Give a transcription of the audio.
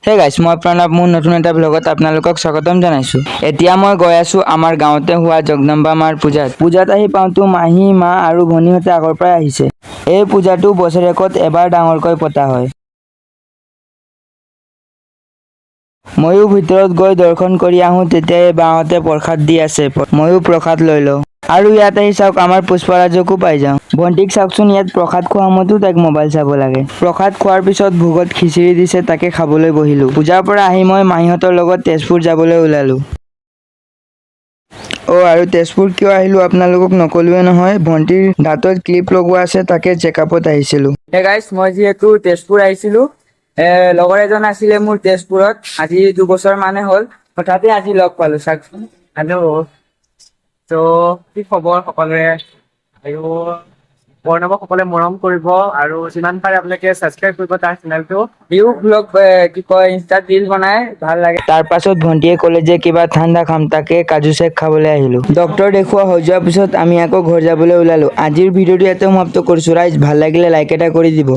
হে গাইছ, মই প্ৰণৱ। মোৰ নতুন এটা ব্লগত আপোনালোকক স্বাগতম জনাইছোঁ। এতিয়া মই গৈ আছোঁ আমাৰ গাঁৱতে হোৱা জগদম্বা মাৰ পূজাত আহি পাওঁতো মাহী, মা আৰু ভনীহঁতে আগৰ পৰাই আহিছে। এই পূজাটো বছৰেকত এবাৰ ডাঙৰকৈ পতা হয়। ময়ো ভিতৰত গৈ দৰ্শন কৰি আহোঁ, তেতিয়াই বাহঁতে প্ৰসাদ দি আছে। ময়ো প্ৰসাদ লৈ লওঁ। আৰু ইয়াত আহি চাওক, আমাৰ পুষ্পৰাজকো পাই যাওঁ। ভণ্টিক চাওকচোন, ইয়াত প্ৰসাদ খোৱা সময়তো তাইক মোবাইল চাব লাগে। প্ৰসাদ খোৱাৰ পিছত ভোগত খিচিৰি দিছে, তাকে খাবলৈ বহিলোঁ। পূজাৰ পৰা আহি মই মাহীহঁতৰ লগত তেজপুৰ যাবলৈ ওলালোঁ। আৰু তেজপুৰ কিয় আহিলোঁ আপোনালোকক নকলোৱে নহয়। ভণ্টিৰ দাঁতত ক্লিপ লগোৱা আছে, তাকে চেকআপত আহিছিলোঁ। হে গাইছ, মই যিহেতু তেজপুৰ আহিছিলোঁ, লগৰ এজন আছিলে মোৰ তেজপুৰত। আজি 2 বছৰ মানে হ'ল, হঠাতে আজি লগ পালোঁ চাওকচোন। হেল্ল', ত' কি খবৰ সকলোৰে? আৰু প্ৰণৱক সকলোৱে মৰম কৰিব আৰু যিমান পাৰে আপোনালোকে ছাবস্ক্ৰাইব কৰিব তাৰ চেনেলটো। ইও ব্লগ কি কয় ইনষ্টাত ৰিল বনাই, ভাল লাগে। তাৰ পাছত ভণ্টিয়ে ক'লে যে কিবা ঠাণ্ডা খাম, তাকে কাজু চেক খাবলৈ আহিলোঁ। ডক্তৰ দেখুওৱা হৈ যোৱাৰ পিছত আমি আকৌ ঘৰ যাবলৈ ওলালোঁ। আজিৰ ভিডিঅ'টো ইয়াতে সমাপ্ত কৰিছোঁ। ৰাইজ, ভাল লাগিলে লাইক এটা কৰি দিব।